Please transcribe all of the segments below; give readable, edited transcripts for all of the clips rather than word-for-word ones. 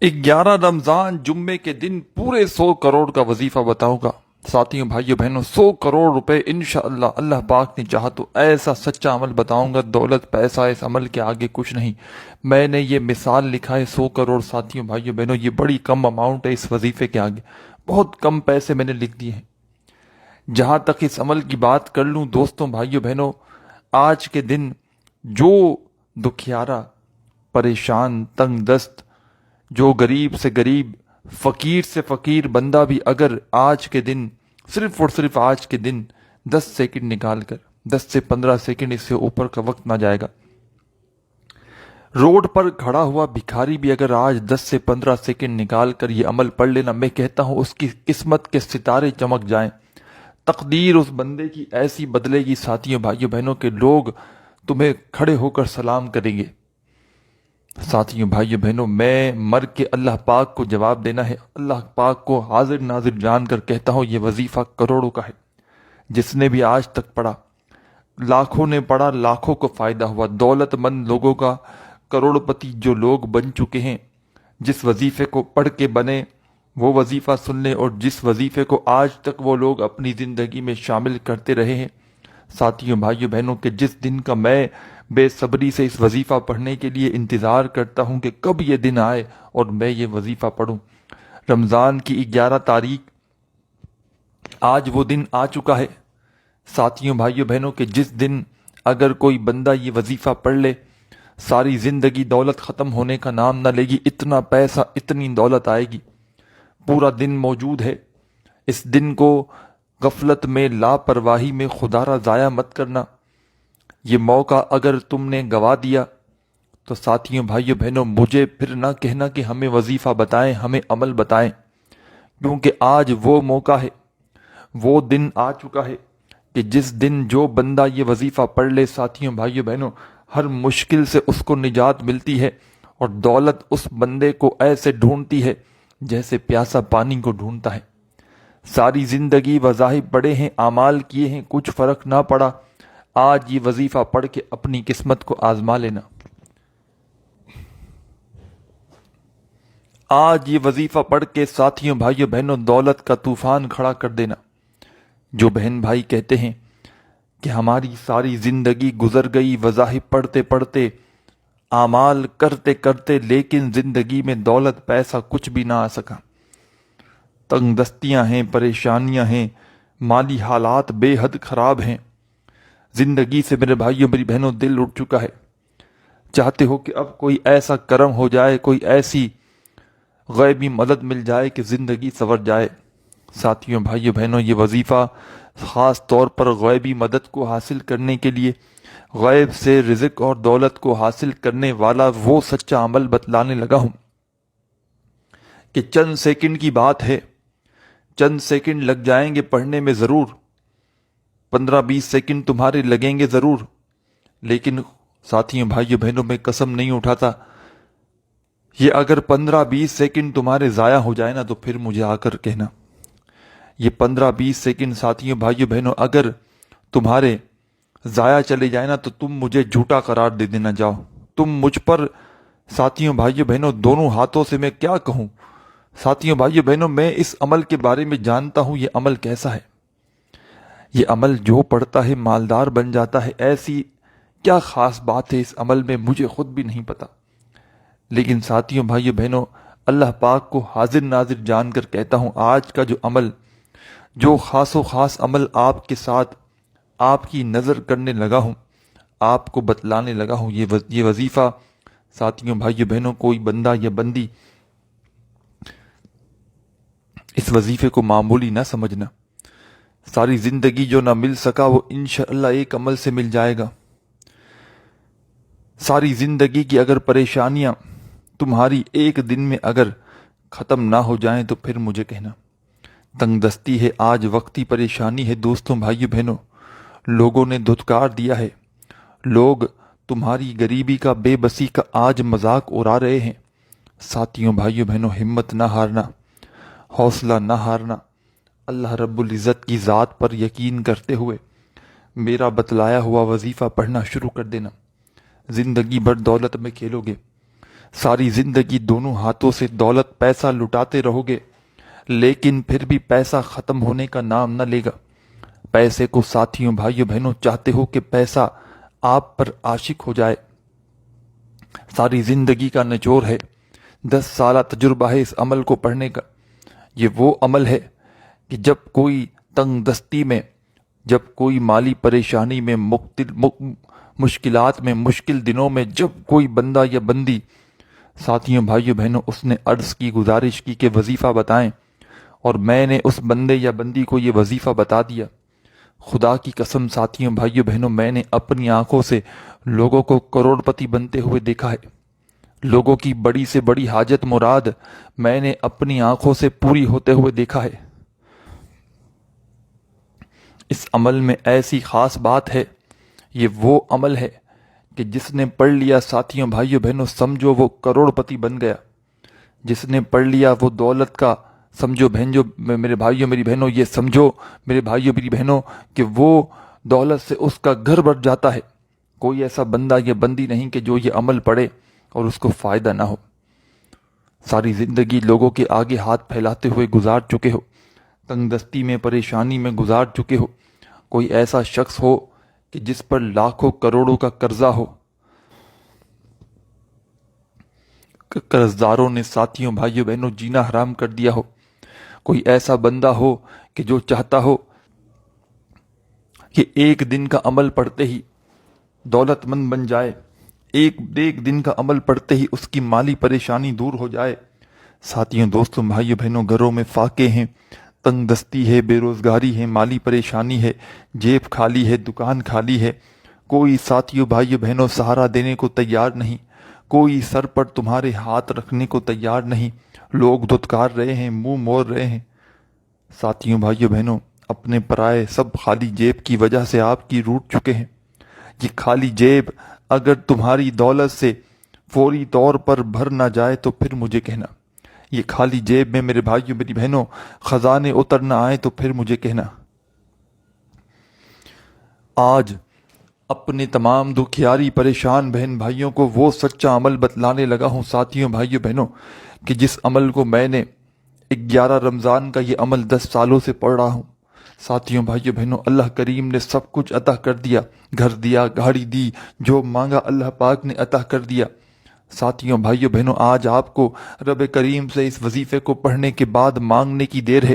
11 رمضان جمعے کے دن پورے 100 کروڑ کا وظیفہ بتاؤں گا۔ ساتھیوں بھائیوں بہنوں، 100 کروڑ روپے انشاءاللہ اللہ پاک نے چاہا تو ایسا سچا عمل بتاؤں گا، دولت پیسہ اس عمل کے آگے کچھ نہیں۔ میں نے یہ مثال لکھا ہے 100 کروڑ۔ ساتھیوں بھائیوں بہنوں، یہ بڑی کم اماؤنٹ ہے اس وظیفے کے آگے، بہت کم پیسے میں نے لکھ دیے ہیں۔ جہاں تک اس عمل کی بات کر لوں دوستوں بھائیوں بہنوں، آج کے دن جو دکھیارا، پریشان، تنگ دست، جو غریب سے غریب، فقیر سے فقیر بندہ بھی اگر آج کے دن صرف اور صرف آج کے دن 10 سیکنڈ نکال کر 10 سے 15 سیکنڈ اس سے اوپر کا وقت نہ جائے گا، روڈ پر کھڑا ہوا بھکاری بھی اگر آج 10 سے 15 سیکنڈ نکال کر یہ عمل پڑھ لینا، میں کہتا ہوں اس کی قسمت کے ستارے چمک جائیں، تقدیر اس بندے کی ایسی بدلے گی ساتھیوں بھائیوں بہنوں کے لوگ تمہیں کھڑے ہو کر سلام کریں گے۔ ساتھیوں بھائیوں بہنوں، میں مر کے اللہ پاک کو جواب دینا ہے، اللہ پاک کو حاضر ناظر جان کر کہتا ہوں یہ وظیفہ کروڑوں کا ہے۔ جس نے بھی آج تک پڑھا، لاکھوں نے پڑھا، لاکھوں کو فائدہ ہوا، دولت مند لوگوں کا، کروڑ پتی جو لوگ بن چکے ہیں، جس وظیفے کو پڑھ کے بنے وہ وظیفہ سن لیں، اور جس وظیفے کو آج تک وہ لوگ اپنی زندگی میں شامل کرتے رہے ہیں۔ ساتھیوں بھائیوں بہنوں، کہ جس دن کا میں بے صبری سے اس وظیفہ پڑھنے کے لیے انتظار کرتا ہوں کہ کب یہ دن آئے اور میں یہ وظیفہ پڑھوں۔ رمضان کی 11 تاریخ، آج وہ دن آ چکا ہے ساتھیوں بھائیوں بہنوں، کہ جس دن اگر کوئی بندہ یہ وظیفہ پڑھ لے، ساری زندگی دولت ختم ہونے کا نام نہ لے گی، اتنا پیسہ، اتنی دولت آئے گی۔ پورا دن موجود ہے، اس دن کو غفلت میں، لاپرواہی میں خدا را ضائع مت کرنا۔ یہ موقع اگر تم نے گوا دیا تو ساتھیوں بھائیوں بہنوں، مجھے پھر نہ کہنا کہ ہمیں وظیفہ بتائیں، ہمیں عمل بتائیں، کیونکہ آج وہ موقع ہے، وہ دن آ چکا ہے کہ جس دن جو بندہ یہ وظیفہ پڑھ لے ساتھیوں بھائیوں بہنوں، ہر مشکل سے اس کو نجات ملتی ہے، اور دولت اس بندے کو ایسے ڈھونڈتی ہے جیسے پیاسا پانی کو ڈھونڈتا ہے۔ ساری زندگی وظائف پڑھے ہیں، اعمال کیے ہیں، کچھ فرق نہ پڑا، آج یہ وظیفہ پڑھ کے اپنی قسمت کو آزما لینا۔ آج یہ وظیفہ پڑھ کے ساتھیوں بھائیوں بہنوں دولت کا طوفان کھڑا کر دینا۔ جو بہن بھائی کہتے ہیں کہ ہماری ساری زندگی گزر گئی وظائف پڑھتے پڑھتے، اعمال کرتے کرتے، لیکن زندگی میں دولت پیسہ کچھ بھی نہ آ سکا، تنگ دستیاں ہیں، پریشانیاں ہیں، مالی حالات بے حد خراب ہیں، زندگی سے میرے بھائیوں میری بہنوں دل اٹھ چکا ہے، چاہتے ہو کہ اب کوئی ایسا کرم ہو جائے، کوئی ایسی غیبی مدد مل جائے کہ زندگی سنور جائے۔ ساتھیوں بھائیوں بہنوں، یہ وظیفہ خاص طور پر غیبی مدد کو حاصل کرنے کے لیے، غیب سے رزق اور دولت کو حاصل کرنے والا وہ سچا عمل بتلانے لگا ہوں کہ چند سیکنڈ کی بات ہے، چند سیکنڈ لگ جائیں گے پڑھنے میں ضرور، 15-20 سیکنڈ تمہارے لگیں گے ضرور، لیکن ساتھیوں بھائیوں بہنوں میں قسم نہیں اٹھاتا، یہ اگر 15-20 سیکنڈ تمہارے ضائع ہو جائے نا تو پھر مجھے آ کر کہنا۔ یہ 15-20 سیکنڈ ساتھیوں بھائیوں بہنوں اگر تمہارے ضائع چلے جائے نا تو تم مجھے جھوٹا قرار دے دینا، جاؤ تم مجھ پر۔ ساتھیوں بھائیوں بہنوں، دونوں ہاتھوں سے میں کیا کہوں، ساتھیوں بھائیوں بہنوں، میں اس عمل کے بارے میں جانتا ہوں یہ عمل کیسا ہے۔ یہ عمل جو پڑھتا ہے مالدار بن جاتا ہے، ایسی کیا خاص بات ہے اس عمل میں، مجھے خود بھی نہیں پتا، لیکن ساتھیوں بھائیوں بہنوں اللہ پاک کو حاضر ناظر جان کر کہتا ہوں، آج کا جو عمل، جو خاص و خاص عمل آپ کے ساتھ آپ کی نظر کرنے لگا ہوں، آپ کو بتلانے لگا ہوں، یہ وظیفہ ساتھیوں بھائیوں بہنوں، کوئی بندہ یا بندی اس وظیفے کو معمولی نہ سمجھنا۔ ساری زندگی جو نہ مل سکا وہ انشاءاللہ ایک عمل سے مل جائے گا۔ ساری زندگی کی اگر پریشانیاں تمہاری ایک دن میں اگر ختم نہ ہو جائیں تو پھر مجھے کہنا۔ تنگ دستی ہے آج، وقتی پریشانی ہے دوستوں بھائیوں بہنوں، لوگوں نے دھتکار دیا ہے، لوگ تمہاری غریبی کا، بے بسی کا آج مذاق اڑا رہے ہیں۔ ساتھیوں بھائیوں بہنوں، ہمت نہ ہارنا، حوصلہ نہ ہارنا، اللہ رب العزت کی ذات پر یقین کرتے ہوئے میرا بتلایا ہوا وظیفہ پڑھنا شروع کر دینا۔ زندگی بھر دولت میں کھیلو گے، ساری زندگی دونوں ہاتھوں سے دولت پیسہ لٹاتے رہو گے، لیکن پھر بھی پیسہ ختم ہونے کا نام نہ لے گا۔ پیسے کو ساتھیوں بھائیوں بہنوں چاہتے ہو کہ پیسہ آپ پر عاشق ہو جائے۔ ساری زندگی کا نچوڑ ہے، 10 سالہ تجربہ ہے اس عمل کو پڑھنے کا۔ یہ وہ عمل ہے کہ جب کوئی تنگ دستی میں، جب کوئی مالی پریشانی میں، مشکلات میں، مشکل دنوں میں، جب کوئی بندہ یا بندی، ساتھیوں بھائیوں بہنوں، اس نے عرض کی، گزارش کی کہ وظیفہ بتائیں، اور میں نے اس بندے یا بندی کو یہ وظیفہ بتا دیا، خدا کی قسم ساتھیوں بھائیوں بہنوں، میں نے اپنی آنکھوں سے لوگوں کو کروڑ پتی بنتے ہوئے دیکھا ہے۔ لوگوں کی بڑی سے بڑی حاجت مراد میں نے اپنی آنکھوں سے پوری ہوتے ہوئے دیکھا ہے۔ اس عمل میں ایسی خاص بات ہے، یہ وہ عمل ہے کہ جس نے پڑھ لیا ساتھیوں بھائیوں بہنوں سمجھو وہ کروڑ پتی بن گیا۔ جس نے پڑھ لیا وہ دولت کا، سمجھو بہنجو میرے بھائیوں میری بہنوں، یہ سمجھو میرے بھائیوں میری بہنوں کہ وہ دولت سے اس کا گھر بھر جاتا ہے۔ کوئی ایسا بندہ یا بندی نہیں کہ جو یہ عمل پڑھے اور اس کو فائدہ نہ ہو۔ ساری زندگی لوگوں کے آگے ہاتھ پھیلاتے ہوئے گزار چکے ہو، تنگ دستی میں، پریشانی میں گزار چکے ہو۔ کوئی ایسا شخص ہو کہ جس پر لاکھوں کروڑوں کا قرضہ ہو، قرض داروں نے ساتھیوں بھائیوں بہنوں جینا حرام کر دیا ہو۔ کوئی ایسا بندہ ہو کہ جو چاہتا ہو کہ ایک دن کا عمل پڑھتے ہی دولت مند بن جائے، ایک دن کا عمل پڑھتے ہی اس کی مالی پریشانی دور ہو جائے۔ ساتھیوں دوستوں بھائیوں بہنوں، گھروں میں فاقے ہیں، تنگ دستی ہے، بے روزگاری ہے، مالی پریشانی ہے، جیب خالی ہے، دکان خالی ہے، کوئی ساتھیوں بھائیوں بہنوں سہارا دینے کو تیار نہیں، کوئی سر پر تمہارے ہاتھ رکھنے کو تیار نہیں، لوگ دھتکار رہے ہیں، منہ موڑ رہے ہیں۔ ساتھیوں بھائیوں بہنوں، اپنے پرائے سب خالی جیب کی وجہ سے آپ کی روٹ چکے ہیں۔ یہ خالی جیب اگر تمہاری دولت سے فوری طور پر بھر نہ جائے تو پھر مجھے کہنا۔ یہ خالی جیب میں میرے بھائیوں میری بہنوں خزانے اتر نہ آئے تو پھر مجھے کہنا۔ آج اپنے تمام دکھیاری پریشان بہن بھائیوں کو وہ سچا عمل بتلانے لگا ہوں ساتھیوں بھائیوں بہنوں کہ جس عمل کو میں نے 11 رمضان کا یہ عمل 10 سالوں سے پڑھ رہا ہوں۔ ساتھیوں بھائیوں بہنوں، اللہ کریم نے سب کچھ عطا کر دیا، گھر دیا، گاڑی دی، جو مانگا اللہ پاک نے عطا کر دیا۔ ساتھیوں بھائیوں بہنوں، آج آپ کو رب کریم سے اس وظیفے کو پڑھنے کے بعد مانگنے کی دیر ہے۔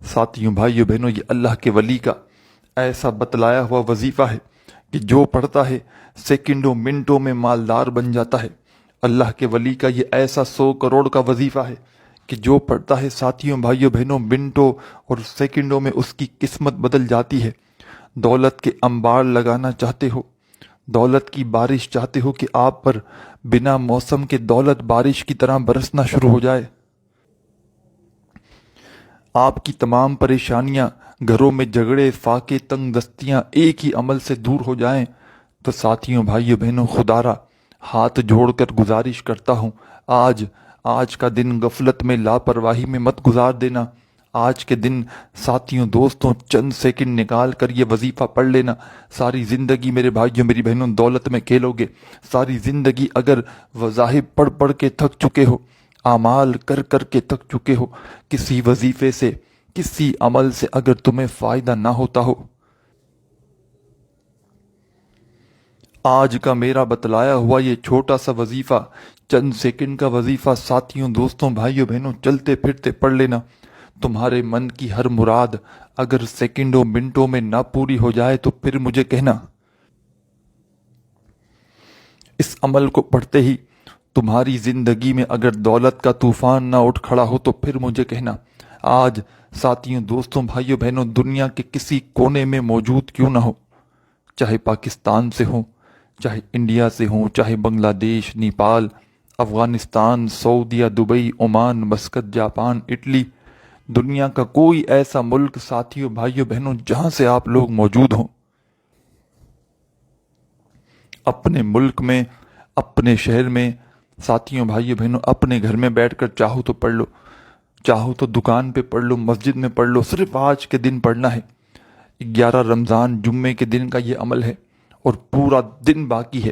ساتھیوں بھائیوں بہنوں، یہ اللہ کے ولی کا ایسا بتلایا ہوا وظیفہ ہے کہ جو پڑھتا ہے سیکنڈوں منٹوں میں مالدار بن جاتا ہے۔ اللہ کے ولی کا یہ ایسا 100 کروڑ کا وظیفہ ہے کہ جو پڑھتا ہے ساتھیوں بھائیوں بہنوں منٹوں اور سیکنڈوں میں اس کی قسمت بدل جاتی ہے۔ دولت کے انبار لگانا چاہتے ہو، دولت کی بارش چاہتے ہو کہ آپ پر بنا موسم کے دولت بارش کی طرح برسنا شروع ہو جائے، آپ کی تمام پریشانیاں، گھروں میں جھگڑے، فاقے، تنگ دستیاں ایک ہی عمل سے دور ہو جائیں، تو ساتھیوں بھائیوں بہنوں خدا را ہاتھ جوڑ کر گزارش کرتا ہوں، آج کا دن غفلت میں، لاپرواہی میں مت گزار دینا۔ آج کے دن ساتھیوں دوستوں چند سیکنڈ نکال کر یہ وظیفہ پڑھ لینا۔ ساری زندگی میرے بھائیوں میری بہنوں دولت میں کھیلو گے۔ ساری زندگی اگر وظائف پڑھ پڑھ کے تھک چکے ہو، اعمال کر کر کے تھک چکے ہو، کسی وظیفے سے، کسی عمل سے اگر تمہیں فائدہ نہ ہوتا ہو، آج کا میرا بتلایا ہوا یہ چھوٹا سا وظیفہ، چند سیکنڈ کا وظیفہ ساتھیوں دوستوں بھائیوں بہنوں چلتے پھرتے پڑھ لینا۔ تمہارے من کی ہر مراد اگر سیکنڈوں منٹوں میں نہ پوری ہو جائے تو پھر مجھے کہنا۔ اس عمل کو پڑھتے ہی تمہاری زندگی میں اگر دولت کا طوفان نہ اٹھ کھڑا ہو تو پھر مجھے کہنا۔ آج ساتھیوں دوستوں بھائیوں بہنوں دنیا کے کسی کونے میں موجود کیوں نہ ہو، چاہے پاکستان سے ہوں، چاہے انڈیا سے ہوں، چاہے بنگلہ دیش، نیپال، افغانستان، سعودیہ، Dubai, Oman, Muscat, Japan, Italy, دنیا کا کوئی ایسا ملک ساتھیوں بھائیوں بہنوں جہاں سے آپ لوگ موجود ہوں، اپنے ملک میں، اپنے شہر میں، ساتھیوں بھائیوں بہنوں اپنے گھر میں بیٹھ کر چاہو تو پڑھ لو، چاہو تو دکان پہ پڑھ لو، مسجد میں پڑھ لو، صرف آج کے دن پڑھنا ہے۔ 11 رمضان جمعے کے دن کا یہ عمل ہے اور پورا دن باقی ہے۔